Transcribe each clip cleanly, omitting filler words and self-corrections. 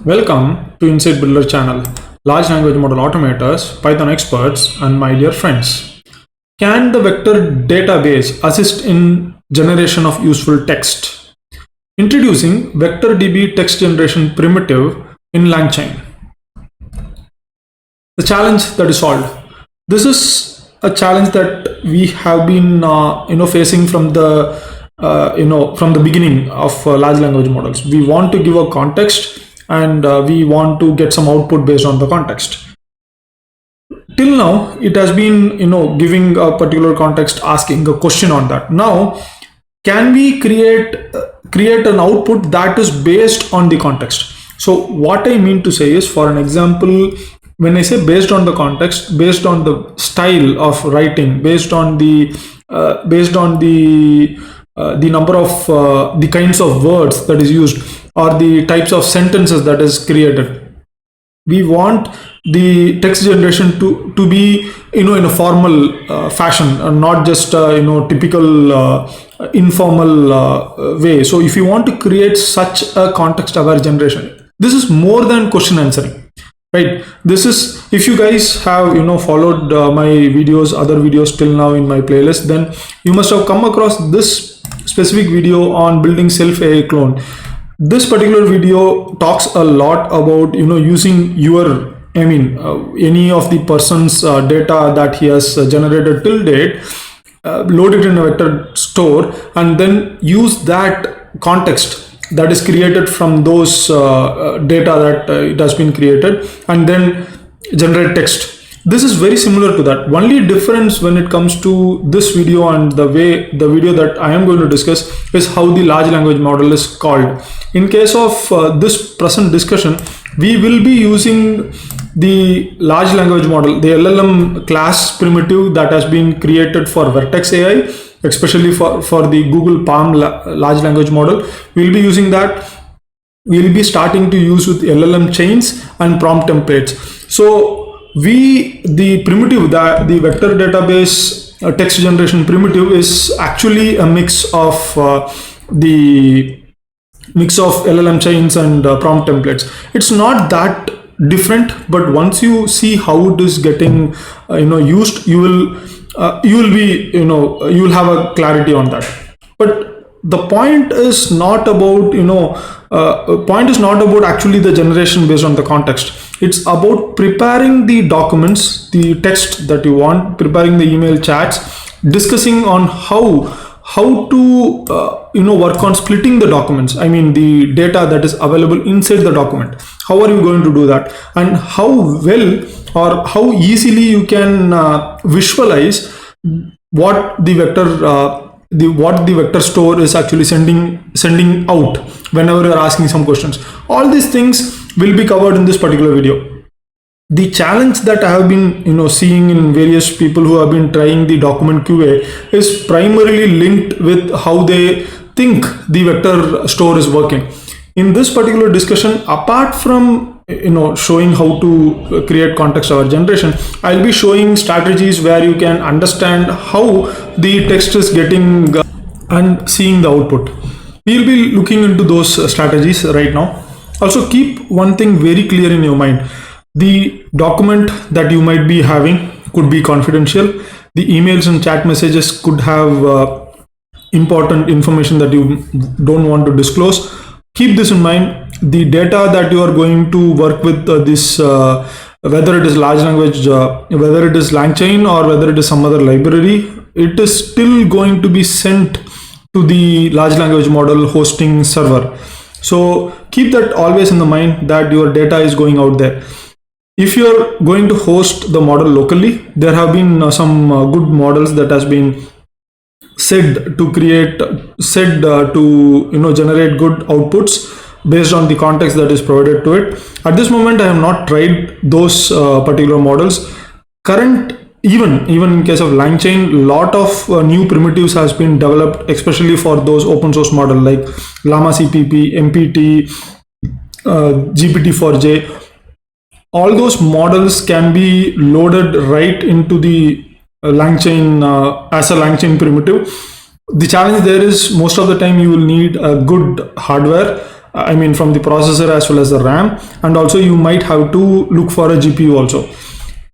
Welcome to Insight Builder channel, large language model automators, Python experts, and my dear friends. Can the vector database assist in generation of useful text? Introducing VectorDB text generation primitive in Langchain. The challenge that is solved. This is a challenge that we have been facing from the from the beginning of large language models. We want to give a context and we want to get some output based on the context. Till now it has been giving a particular context, asking a question on that. Now can we create an output that is based on the context? So what I mean to say is, for an example, when I say based on the context, based on the style of writing, based on the number of the kinds of words that is used, or the types of sentences that is created, we want the text generation to be in a formal fashion, not just typical informal way. So if you want to create such a context aware generation, this is more than question answering. Right, this is, if you guys have followed my videos, other videos till now in my playlist, then you must have come across this specific video on building self AI clone. This particular video talks a lot about using your any of the person's data that he has generated till date, load it in a vector store, and then use that context that is created from those data that it has been created, and then generate text. This is very similar to that. Only difference when it comes to this video and the video that I am going to discuss is how the large language model is called. In case of this present discussion, we will be using the large language model, the LLM class primitive that has been created for Vertex AI, especially for the Google Palm large language model. We'll be using that. We'll be starting to use with LLMChains and Prompt Templates. So the primitive, the vector database text generation primitive is actually a mix of LLMChains and Prompt Templates. It's not that different, but once you see how it is getting used, you will have a clarity on that. But the point is not about actually the generation based on the context. It's about preparing the documents, the text that you want, preparing the email chats, discussing on how to work on splitting the documents. I mean, the data that is available inside the document. How are you going to do that, and how well or how easily you can visualize what the vector store is actually sending out whenever you are asking some questions. All these things will be covered in this particular video. The challenge that I have been seeing in various people who have been trying the document QA is primarily linked with how they think the vector store is working. In this particular discussion, apart from showing how to create context aware generation, I'll be showing strategies where you can understand how the text is getting and seeing the output. We'll be looking into those strategies right now. Also, keep one thing very clear in your mind. The document that you might be having could be confidential. The emails and chat messages could have important information that you don't want to disclose. Keep this in mind. The data that you are going to work with, whether it is large language, whether it is Langchain or whether it is some other library, it is still going to be sent to the large language model hosting server. So keep that always in the mind, that your data is going out there. If you're going to host the model locally, there have been some good models that has been said to generate good outputs based on the context that is provided to it. At this moment, I have not tried those particular models. Even in case of Langchain, lot of new primitives has been developed, especially for those open source model like Llama CPP, MPT, GPT-4J. All those models can be loaded right into the Langchain as a Langchain primitive. The challenge there is, most of the time you will need a good hardware I mean from the processor as well as the RAM, and also you might have to look for a GPU also.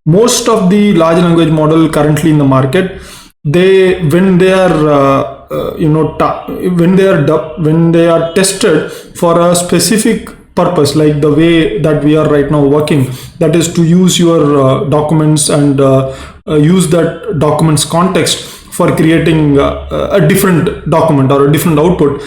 Most of the large language model currently in the market, when they are when they are tested for a specific purpose, like the way that we are right now working, that is to use your documents and use that documents context for creating a different document or a different output.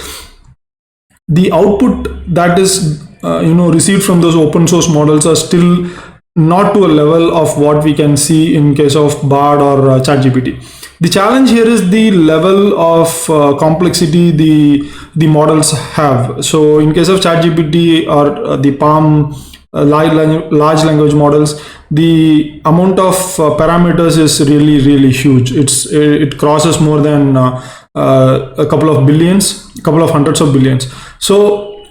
The output that is received from those open source models are still not to a level of what we can see in case of Bard or ChatGPT. The challenge here is the level of complexity the models have. So in case of ChatGPT or the Palm large language models, the amount of parameters is really huge. It crosses more than a couple of billions, a couple of hundreds of billions. So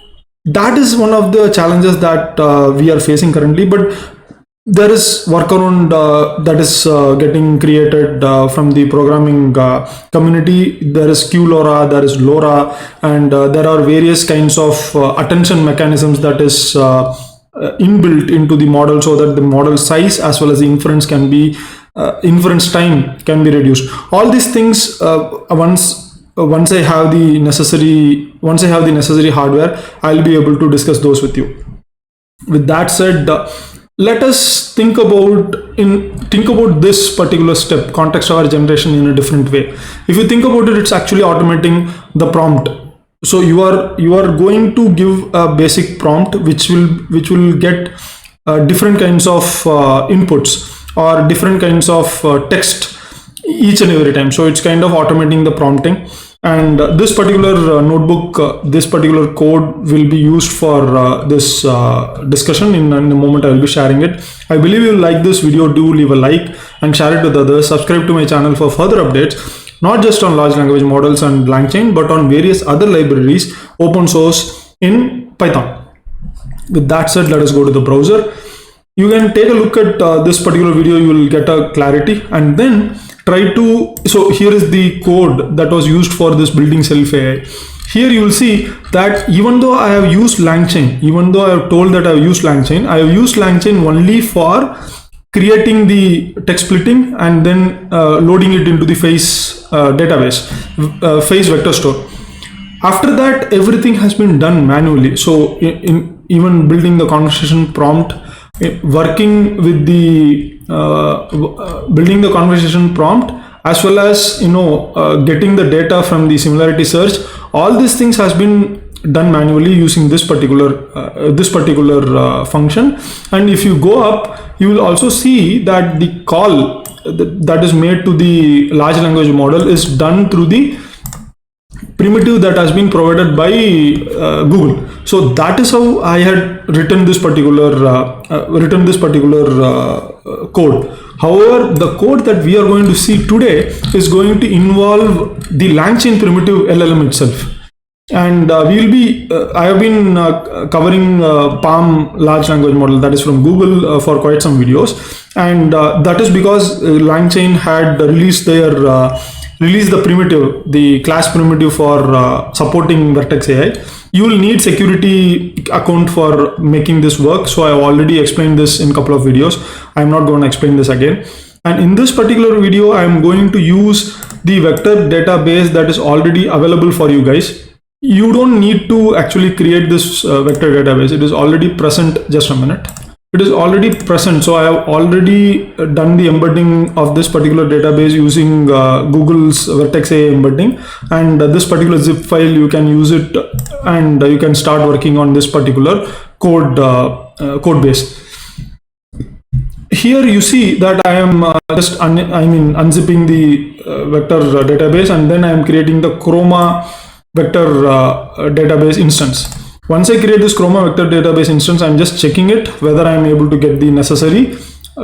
that is one of the challenges that we are facing currently, but there is workaround that is getting created from the programming community. There is QLoRa, there is LoRa, and there are various kinds of attention mechanisms that is inbuilt into the model, so that the model size as well as the inference time can be reduced. All these things, once I have the necessary hardware, I'll be able to discuss those with you. With that said, let us think about this particular step, context aware generation, in a different way. If you think about it, it's actually automating the prompt. So you are going to give a basic prompt which will get different kinds of inputs or different kinds of text each and every time. So it's kind of automating the prompting. And this particular notebook, this particular code will be used for this discussion. In a moment I will be sharing it. I believe you like this video. Do leave a like and share it with others. Subscribe to my channel for further updates, not just on large language models and Langchain, but on various other libraries open source in Python. With that said, let us go to the browser. You can take a look at this particular video. You will get a clarity, and then so here is the code that was used for this building self AI. Here you will see that even though I have used Langchain, even though I have told that I have used Langchain, I have used Langchain only for creating the text splitting and then loading it into the face database, face vector store. After that, everything has been done manually. So in even building the conversation prompt, working with the building the conversation prompt, as well as getting the data from the similarity search, all these things has been done manually using this particular function. And if you go up, you will also see that the call that is made to the large language model is done through the primitive that has been provided by Google. So that is how I had written this particular code. However, the code that we are going to see today is going to involve the Langchain primitive LLM itself. And we will be I have been covering Palm large language model, that is from Google, for quite some videos, and that is because Langchain had released the primitive, the class primitive for supporting Vertex AI. You will need security account for making this work. So I have already explained this in a couple of videos. I'm not going to explain this again. And in this particular video, I am going to use the vector database that is already available for you guys. You don't need to actually create this vector database. It is already present. Just a minute. It is already present. So I have already done the embedding of this particular database using Google's Vertex AI embedding, and this particular zip file, you can use it and you can start working on this particular code base. Here you see that I am just unzipping the vector database, and then I am creating the Chroma vector database instance. Once I create this Chroma vector database instance, I'm just checking it whether I'm able to get the necessary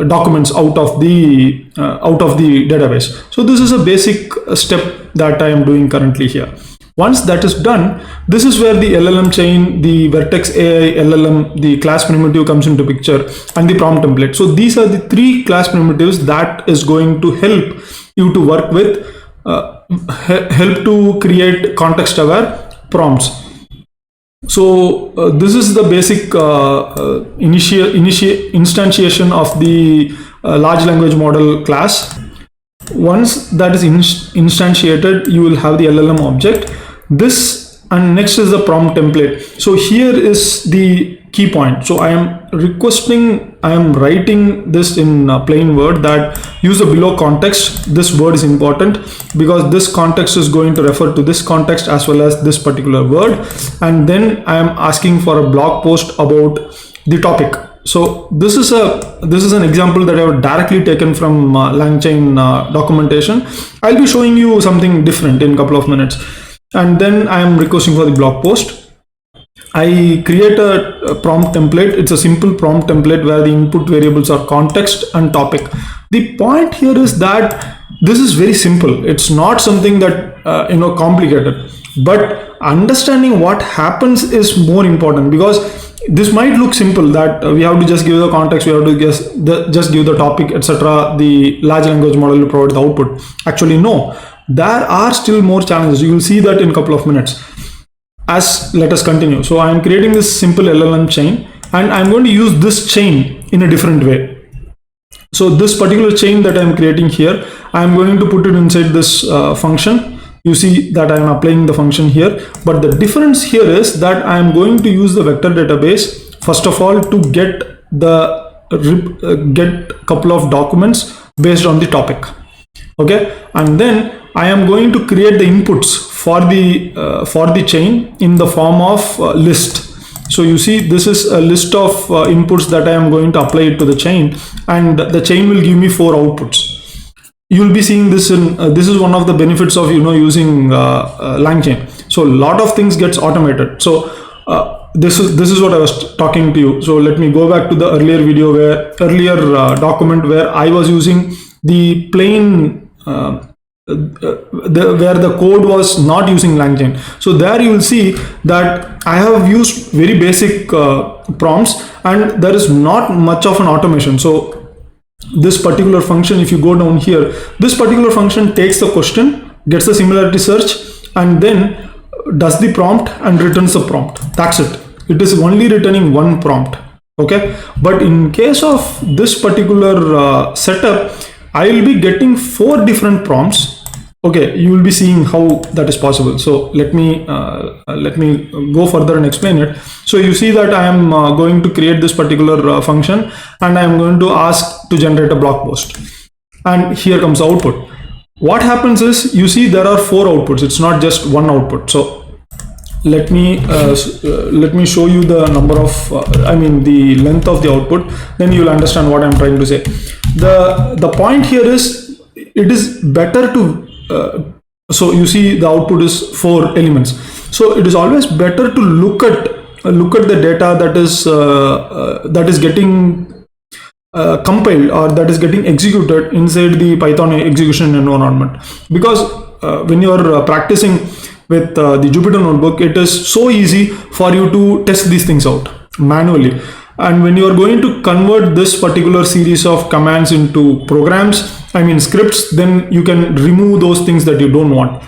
documents out of the database. So this is a basic step that I am doing currently here. Once that is done, this is where the LLM chain, the Vertex AI LLM, the class primitive comes into picture, and the prompt template. So these are the three class primitives that is going to help you to work with, help to create context aware prompts. So this is the basic instantiation of the large language model class. Once that is instantiated, you will have the LLM object. This, and next is the prompt template. So here is the key point. So I am writing this in plain word that use the below context. This word is important because this context is going to refer to this context as well as this particular word. And then I am asking for a blog post about the topic. So this is an example that I have directly taken from Langchain documentation. I'll be showing you something different in a couple of minutes. And then I am requesting for the blog post. I create a prompt template. It's a simple prompt template where the input variables are context and topic. The point here is that this is very simple. It's not something that complicated, but understanding what happens is more important, because this might look simple that we have to just give the context, we have to just give the topic, etc. The large language model will provide the output. Actually, no, there are still more challenges. You will see that in a couple of minutes. Let us continue. So I am creating this simple LLM chain, and I'm going to use this chain in a different way. So this particular chain that I'm creating here, I'm going to put it inside this function. You see that I'm applying the function here, but the difference here is that I'm going to use the vector database first of all to get couple of documents based on the topic. Okay, and then I am going to create the inputs for the chain in the form of list. So you see, this is a list of inputs that I am going to apply it to the chain, and the chain will give me 4 outputs. You will be seeing this in this is one of the benefits of using Langchain. So a lot of things gets automated. So this is what I was talking to you. So let me go back to the earlier video document where I was using the plain where the code was not using Langchain. So there you will see that I have used very basic prompts, and there is not much of an automation. So this particular function, if you go down here, this particular function takes the question, gets the similarity search, and then does the prompt and returns the prompt. That's it. It is only returning one prompt. Okay, but in case of this particular setup, I will be getting 4 different prompts. Okay, you will be seeing how that is possible. So let me go further and explain it. So you see that I am going to create this particular function, and I am going to ask to generate a blog post, and here comes the output. What happens is, you see there are 4 outputs. It's not just one output. So let me show you the number of the length of the output, then you will understand what I'm trying to say. The point here is, it is better to so you see the output is 4 elements. So it is always better to look at the data that is getting compiled, or that is getting executed inside the Python execution environment, because when you are practicing with the Jupyter notebook, it is so easy for you to test these things out manually. And when you are going to convert this particular series of commands into scripts, then you can remove those things that you don't want.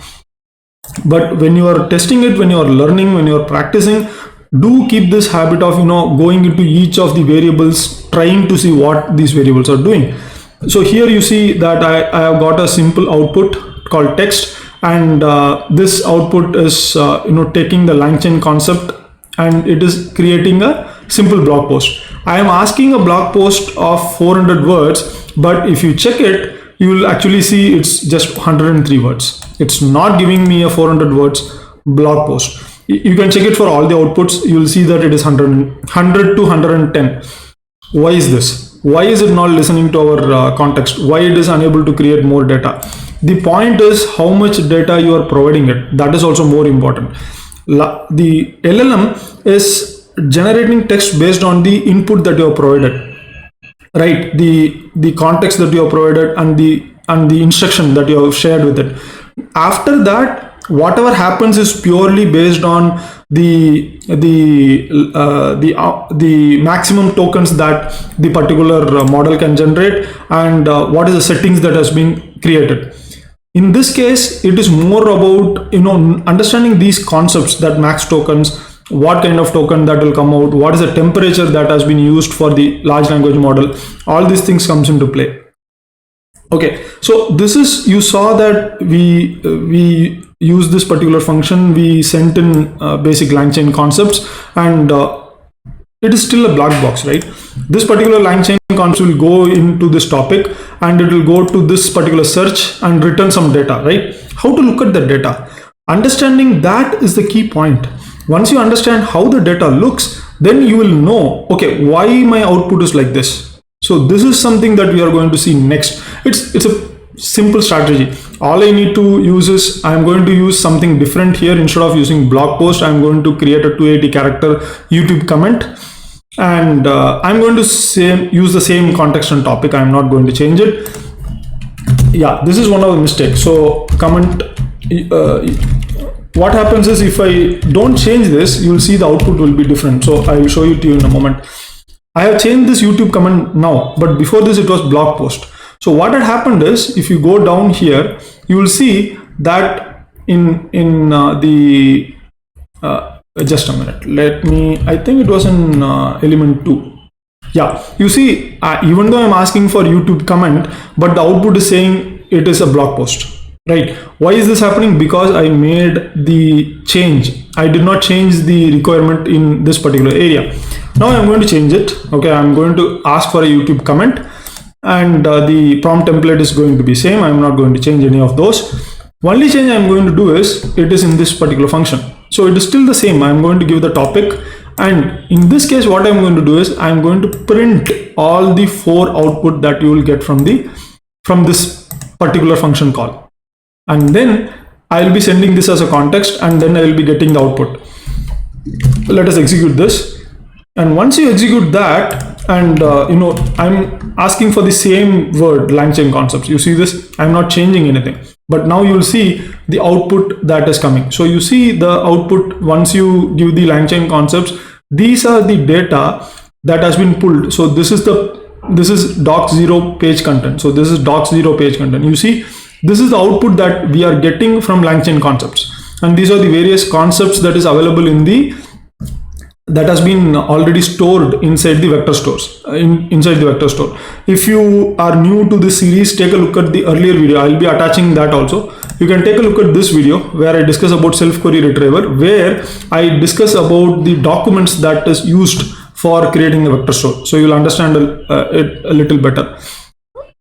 But when you are testing it, when you are learning, when you are practicing, do keep this habit of going into each of the variables, trying to see what these variables are doing. So here you see that I have got a simple output called text, and this output is taking the Langchain concept, and it is creating a simple blog post. I am asking a blog post of 400 words, but if you check it, you will actually see it's just 103 words. It's not giving me a 400 words blog post. You can check it for all the outputs. You will see that it is 100 to 110. Why is this? Why is it not listening to our context? Why it is unable to create more data? The point is how much data you are providing it. That is also more important. The LLM is generating text based on the input that you have provided, right? The context that you have provided, and the instruction that you have shared with it. After that, whatever happens is purely based on the maximum tokens that the particular model can generate, and what is the settings that has been created. In this case, it is more about understanding these concepts, that max tokens what kind of token that will come out, what is the temperature that has been used for the large language model. All these things comes into play. Okay, so this is, you saw that we use this particular function, we sent in basic Langchain concepts, and it is still a black box, right? This particular Langchain concept will go into this topic and it will go to this particular search and return some data, right? How to look at the data? Understanding that is the key point. Once you understand how the data looks, then you will know, okay, why my output is like this. So this is something that we are going to see next. It's a simple strategy. All I need to use is, I'm going to use something different here. Instead of using blog post, I'm going to create a 280 character YouTube comment, and I'm going to use the same context and topic. I'm not going to change it. Yeah, this is one of the mistakes. So comment, what happens is, if I don't change this, you will see the output will be different. So I will show it to you in a moment. I have changed this YouTube comment now, but before this it was blog post. So what had happened is, if you go down here, you will see that in the just a minute, let me, I think it was in element 2. Yeah, you see, even though I'm asking for YouTube comment, but the output is saying it is a blog post, right? Why is this happening? Because I made the change. I did not change the requirement in this particular area. Now I'm going to change it. Okay, I'm going to ask for a YouTube comment, and the prompt template is going to be same. I'm not going to change any of those. Only change I'm going to do is, it is in this particular function. So it is still the same. I'm going to give the topic, and in this case what I'm going to do is, I'm going to print all the 4 output that you will get from this particular function call, and then I'll be sending this as a context, and then I will be getting the output. Let us execute this. And once you execute that, and I'm asking for the same word, Langchain concepts. You see this? I'm not changing anything. But now you will see the output that is coming. So you see the output once you give the Langchain concepts. These are the data that has been pulled. So this is doc0 page content. So this is doc0 page content. You see, this is the output that we are getting from Langchain concepts. And these are the various concepts that is available in the, that has been already stored inside the vector stores, inside the vector store. If you are new to this series, take a look at the earlier video. I'll be attaching that also. You can take a look at this video where I discuss about self-query retriever, where I discuss about the documents that is used for creating the vector store. So you'll understand it a little better.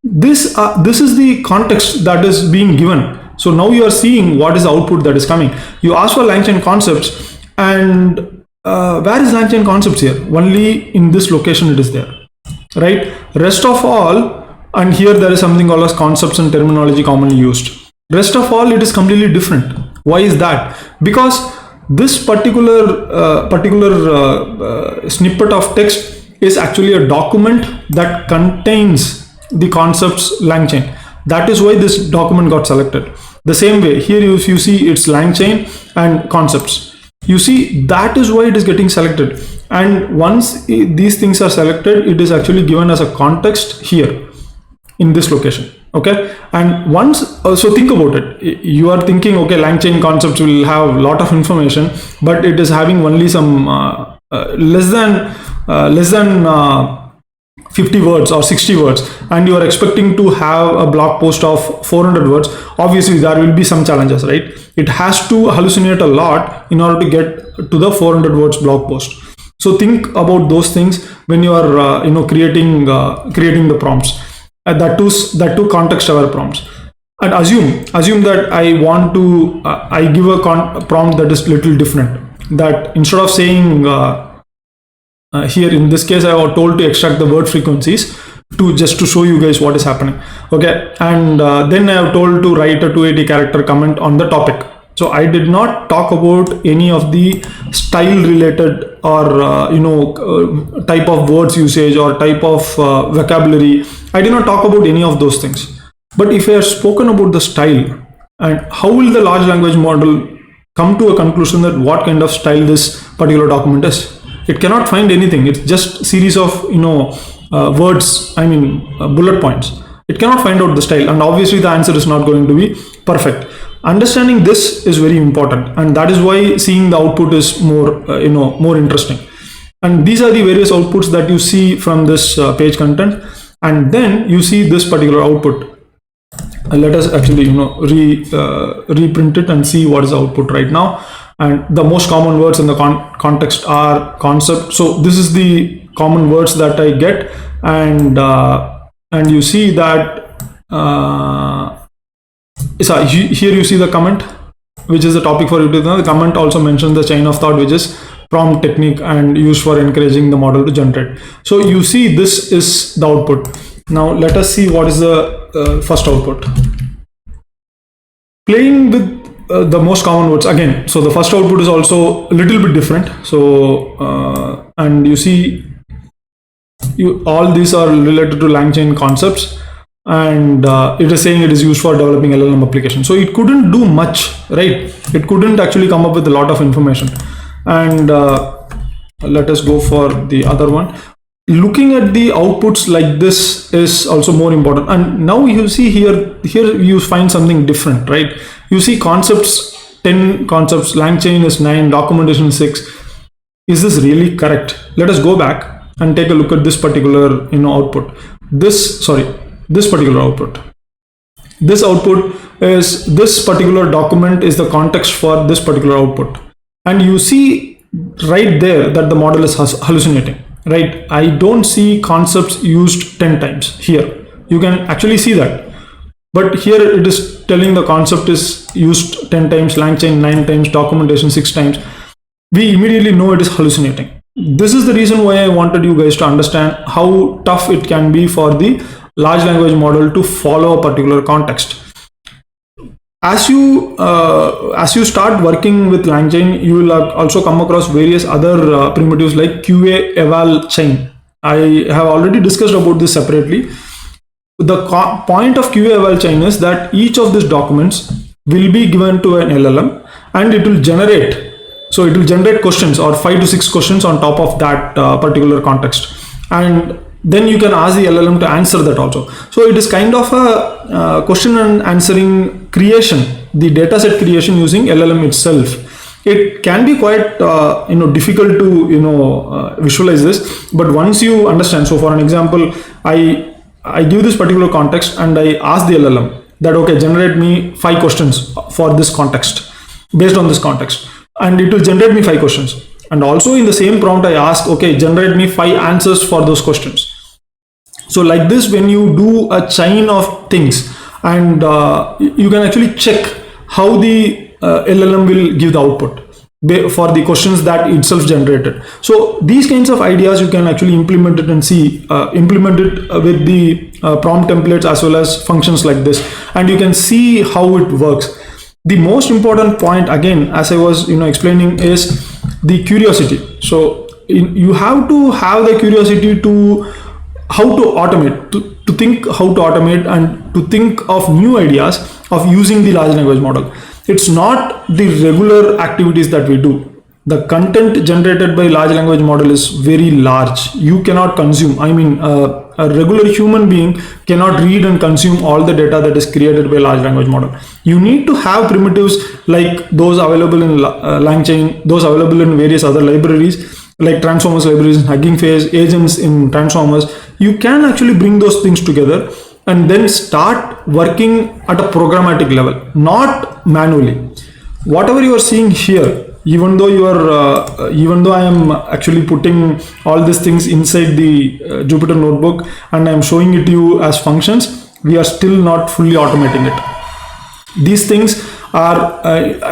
This is the context that is being given. So now you are seeing what is the output that is coming. You ask for Langchain concepts, and where is Langchain concepts here? Only in this location it is there, right? Rest of all, and here there is something called as concepts and terminology commonly used. Rest of all, it is completely different. Why is that? Because this particular snippet of text is actually a document that contains the concepts Langchain. That is why this document got selected. The same way here, you see it's Langchain and concepts. You see, that is why it is getting selected. And once these things are selected, it is actually given as a context here in this location. Okay, and once, so think about it. You are thinking, okay, Langchain concepts will have a lot of information, but it is having only some less than 50 words or 60 words, and you are expecting to have a blog post of 400 words. Obviously there will be some challenges, right? It has to hallucinate a lot in order to get to the 400 words blog post. So think about those things when you are creating the prompts, that too context aware prompts. And assume that I want to I give a prompt that is little different, that instead of saying here in this case I was told to extract the word frequencies just to show you guys what is happening. Okay, and then I have told to write a 280 character comment on the topic. So I did not talk about any of the style related or type of words usage or type of vocabulary. I did not talk about any of those things. But if I have spoken about the style, and how will the large language model come to a conclusion that what kind of style this particular document is? It cannot find anything. It's just series of words, bullet points. It cannot find out the style, and obviously the answer is not going to be perfect. Understanding this is very important, and that is why seeing the output is more interesting. And these are the various outputs that you see from this page content, and then you see this particular output. Let us actually reprint it and see what is the output right now. And the most common words in the context are concept. So this is the common words that I get, and you see that here you see the comment, which is the topic for you to know. The comment also mentions the chain of thought, which is prompt technique and used for encouraging the model to generate. So you see this is the output. Now let us see what is the first output. Playing with the most common words again. So the first output is also a little bit different. So and you see all these are related to Langchain concepts, and it is saying it is used for developing LLM application. So it couldn't do much, right? It couldn't actually come up with a lot of information. And let us go for the other one. Looking at the outputs like this is also more important. And now you see here you find something different, right? You see concepts, 10 concepts, Langchain is 9, documentation is 6. Is this really correct? Let us go back and take a look at this particular output. This particular output. This output is, this particular document is the context for this particular output. And you see right there that the model is hallucinating, right? I don't see concepts used 10 times here. You can actually see that. But here it is telling the concept is used 10 times, Langchain 9 times, documentation 6 times. We immediately know it is hallucinating. This is the reason why I wanted you guys to understand how tough it can be for the large language model to follow a particular context. As you start working with Langchain, you will also come across various other primitives like QA eval chain. I have already discussed about this separately. The point of QA eval chain is that each of these documents will be given to an LLM, and it will generate. So it will generate questions, or 5 to 6 questions on top of that particular context, and then you can ask the LLM to answer that also. So it is kind of a question and answering creation, the dataset creation using LLM itself. It can be quite difficult to visualize this, but once you understand. So for an example, I give this particular context and I ask the LLM that, okay, generate me 5 questions for this context, based on this context, and it will generate me 5 questions. And also in the same prompt, I ask, okay, generate me 5 answers for those questions. So like this, when you do a chain of things, and you can actually check how the LLM will give the output for the questions that itself generated. So these kinds of ideas you can actually implement it and see, implement it with the prompt templates as well as functions like this, and you can see how it works. The most important point, again, as I was explaining, is the curiosity. So you have to have the curiosity to how to automate, to think how to automate, and to think of new ideas of using the large language model. It's not the regular activities that we do. The content generated by large language model is very large. You cannot consume. I mean, a regular human being cannot read and consume all the data that is created by large language model. You need to have primitives like those available in Langchain, those available in various other libraries like transformers libraries in Hugging Face, agents in transformers. You can actually bring those things together and then start working at a programmatic level, not manually. Whatever you are seeing here, even though I am actually putting all these things inside the Jupyter notebook and I am showing it to you as functions, we are still not fully automating it. These things are,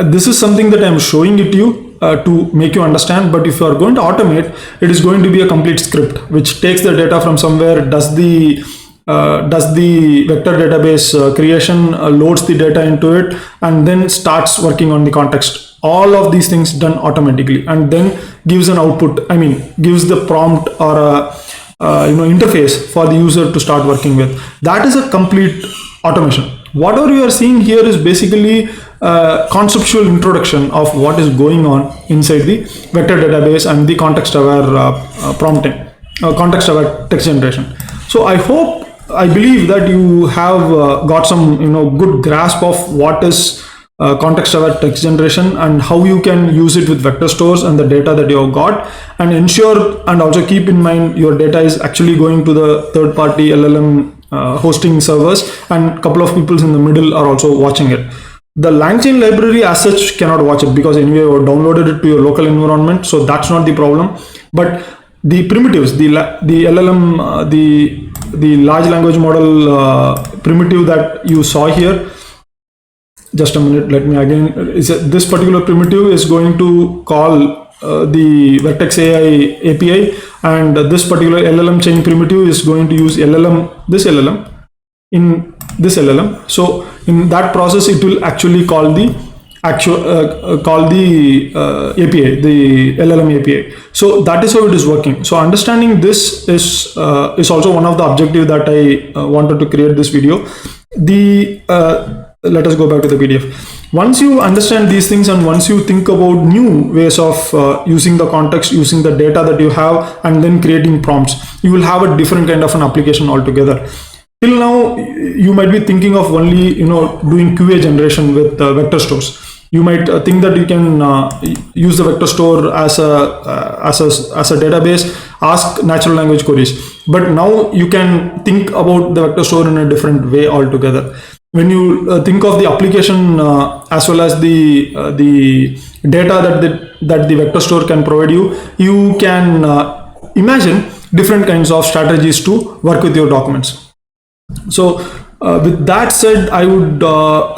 this is something that I am showing it to you to make you understand, but if you are going to automate, it is going to be a complete script which takes the data from somewhere, does the vector database creation, loads the data into it, and then starts working on the context. All of these things done automatically, and then gives an output. I mean, gives the prompt or a interface for the user to start working with. That is a complete automation. Whatever you are seeing here is basically a conceptual introduction of what is going on inside the vector database and the context-aware prompting, context-aware text generation. So I believe that you have got some good grasp of what is context aware text generation, and how you can use it with vector stores and the data that you have got, and ensure and also keep in mind your data is actually going to the third party LLM hosting servers, and a couple of people in the middle are also watching it. The Langchain library as such cannot watch it because anyway you downloaded it to your local environment, so that's not the problem. But the primitives, the LLM, the large language model primitive that you saw here, just a minute, let me again, this particular primitive is going to call the Vertex AI API, and this particular LLMChain primitive is going to use this LLM in this LLM. So in that process, it will actually call the API, the LLM API. So that is how it is working. So understanding this is also one of the objectives that I wanted to create this video. Let us go back to the PDF. Once you understand these things, and once you think about new ways of using the context, using the data that you have, and then creating prompts, you will have a different kind of an application altogether. Till now, you might be thinking of only doing QA generation with vector stores. You might think that you can use the vector store as a database, ask natural language queries. But now you can think about the vector store in a different way altogether. When you think of the application as well as the data that the vector store can provide you, you can imagine different kinds of strategies to work with your documents. So with that said, I would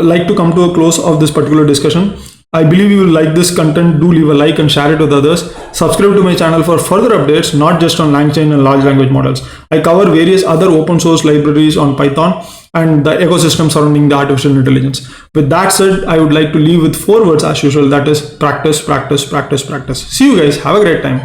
like to come to a close of this particular discussion. I believe you will like this content. Do leave a like and share it with others. Subscribe to my channel for further updates, not just on Langchain and large language models. I cover various other open source libraries on Python and the ecosystem surrounding the artificial intelligence. With that said, I would like to leave with 4 words as usual. That is practice, practice, practice, practice. See you guys. Have a great time.